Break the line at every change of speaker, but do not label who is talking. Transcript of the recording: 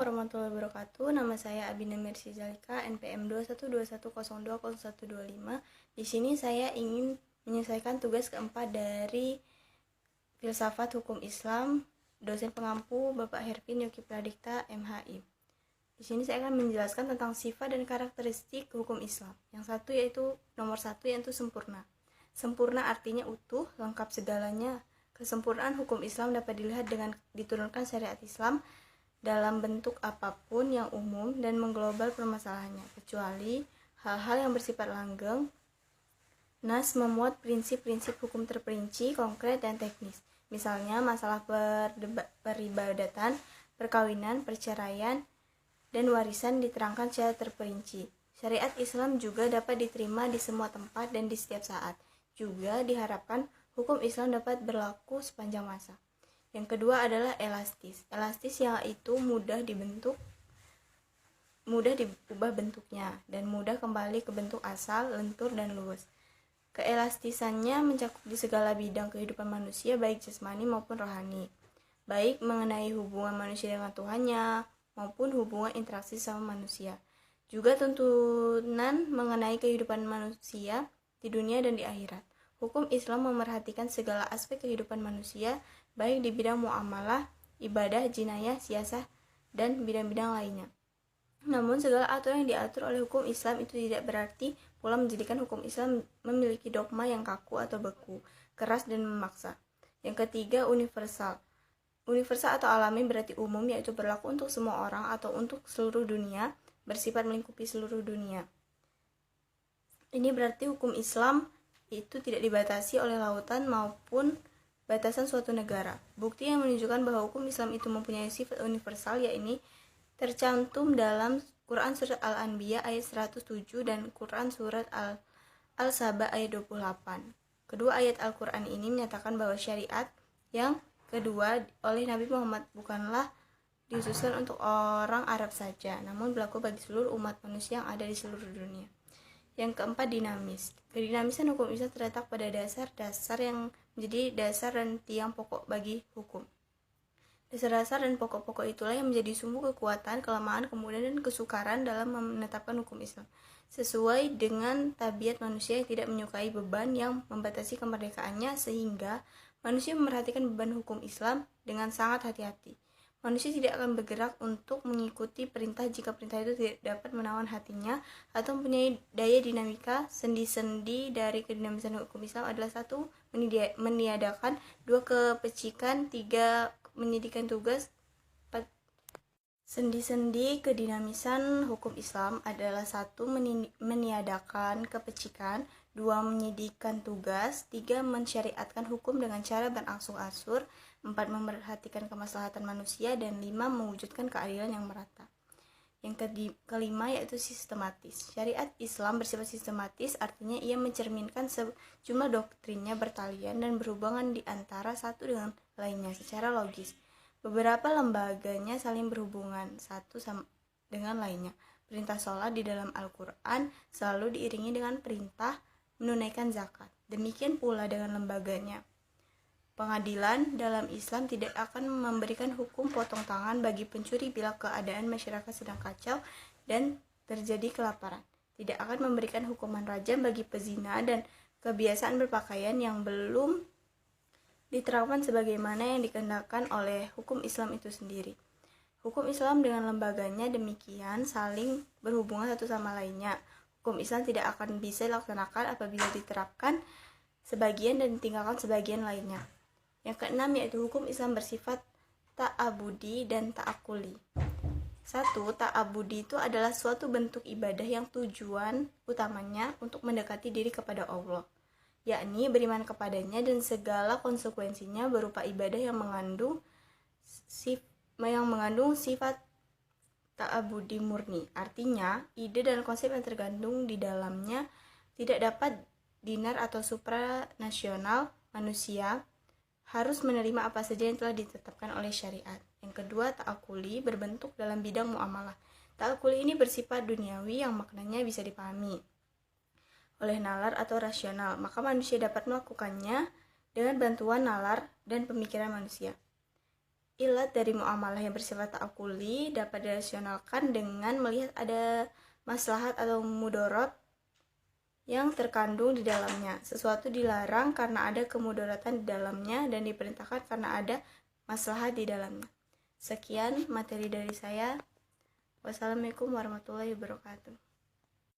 warahmatullahi wabarakatuh. Nama saya Abina Mercy Zalika, NPM 2121020125. Di sini saya ingin menyelesaikan tugas keempat dari Filsafat Hukum Islam, dosen pengampu Bapak Hervin Yogi Pradikta, MHI. Di sini saya akan menjelaskan tentang sifat dan karakteristik hukum Islam. Nomor satu yaitu sempurna. Sempurna artinya utuh, lengkap segalanya. Kesempurnaan hukum Islam dapat dilihat dengan diturunkan syariat Islam dalam bentuk apapun yang umum dan mengglobal permasalahannya, kecuali hal-hal yang bersifat langgeng. Nas memuat prinsip-prinsip hukum terperinci, konkret, dan teknis. Misalnya masalah peribadatan, perkawinan, perceraian, dan warisan diterangkan secara terperinci. Syariat Islam juga dapat diterima di semua tempat dan di setiap saat. Juga diharapkan hukum Islam dapat berlaku sepanjang masa. Yang kedua adalah elastis. Elastis yaitu mudah diubah bentuknya dan mudah kembali ke bentuk asal, lentur dan luwes. Keelastisannya mencakup di segala bidang kehidupan manusia, baik jasmani maupun rohani, baik mengenai hubungan manusia dengan Tuhannya maupun hubungan interaksi sama manusia. Juga tuntunan mengenai kehidupan manusia di dunia dan di akhirat. Hukum Islam memerhatikan segala aspek kehidupan manusia, baik di bidang muamalah, ibadah, jinayah, siasah, dan bidang-bidang lainnya. Namun segala aturan yang diatur oleh hukum Islam itu tidak berarti pula menjadikan hukum Islam memiliki dogma yang kaku atau beku, keras dan memaksa. Yang ketiga, universal. Universal atau alami berarti umum, yaitu berlaku untuk semua orang atau untuk seluruh dunia, bersifat melingkupi seluruh dunia. Ini berarti hukum Islam itu tidak dibatasi oleh lautan maupun batasan suatu negara. Bukti yang menunjukkan bahwa hukum Islam itu mempunyai sifat universal yakni tercantum dalam Quran Surat Al-Anbiya ayat 107 dan Quran Surat Al-Saba ayat 28. Kedua ayat Al-Quran ini menyatakan bahwa syariat yang kedua oleh Nabi Muhammad bukanlah dikhususkan untuk orang Arab saja, namun berlaku bagi seluruh umat manusia yang ada di seluruh dunia. Yang keempat, dinamis. Kedinamisan hukum Islam terletak pada dasar-dasar yang menjadi dasar dan tiang pokok bagi hukum. Dasar-dasar dan pokok-pokok itulah yang menjadi sumber kekuatan, kelemahan, kemudahan, dan kesukaran dalam menetapkan hukum Islam, sesuai dengan tabiat manusia yang tidak menyukai beban yang membatasi kemerdekaannya, sehingga manusia memperhatikan beban hukum Islam dengan sangat hati-hati. Manusia tidak akan bergerak untuk mengikuti perintah jika perintah itu tidak dapat menawan hatinya atau mempunyai daya dinamika. Sendi-sendi dari kedinamisan hukum Islam adalah 1. Meniadakan, 2. Kepecikan, 3. Menyediakan tugas. 4. Sendi-sendi kedinamisan hukum Islam adalah 1. Meniadakan kepecikan, 2. Menyediakan tugas, 3. Mensyariatkan hukum dengan cara berangsur-angsur, 4. Memperhatikan kemaslahatan manusia, dan 5. Mewujudkan keadilan yang merata. Yang kelima yaitu sistematis. Syariat Islam bersifat sistematis, artinya ia mencerminkan sejumlah doktrinnya bertalian dan berhubungan di antara satu dengan lainnya secara logis. Beberapa lembaganya saling berhubungan satu dengan lainnya. Perintah sholat di dalam Al-Quran selalu diiringi dengan perintah menunaikan zakat. Demikian pula dengan lembaganya. Pengadilan dalam Islam tidak akan memberikan hukum potong tangan bagi pencuri bila keadaan masyarakat sedang kacau dan terjadi kelaparan. Tidak akan memberikan hukuman rajam bagi pezina dan kebiasaan berpakaian yang belum diterapkan sebagaimana yang dikehendakkan oleh hukum Islam itu sendiri. Hukum Islam dengan lembaganya demikian saling berhubungan satu sama lainnya. Hukum Islam tidak akan bisa dilaksanakan apabila diterapkan sebagian dan ditinggalkan sebagian lainnya. Yang keenam yaitu hukum Islam bersifat ta'abudi dan ta'akuli. 1. Ta'abudi itu adalah suatu bentuk ibadah yang tujuan utamanya untuk mendekati diri kepada Allah, yakni beriman kepadanya dan segala konsekuensinya berupa ibadah yang mengandung sifat ta'abudi murni. Artinya, ide dan konsep yang tergandung di dalamnya tidak dapat dinar atau supranasional. Manusia harus menerima apa saja yang telah ditetapkan oleh syariat. Yang kedua, ta'akuli berbentuk dalam bidang muamalah. Ta'akuli ini bersifat duniawi yang maknanya bisa dipahami oleh nalar atau rasional, maka manusia dapat melakukannya dengan bantuan nalar dan pemikiran manusia. Ilat dari muamalah yang bersifat ta'akuli dapat dirasionalkan dengan melihat ada maslahat atau mudorot yang terkandung di dalamnya. Sesuatu dilarang karena ada kemudorotan di dalamnya dan diperintahkan karena ada maslahat di dalamnya. Sekian materi dari saya. Wassalamualaikum warahmatullahi wabarakatuh.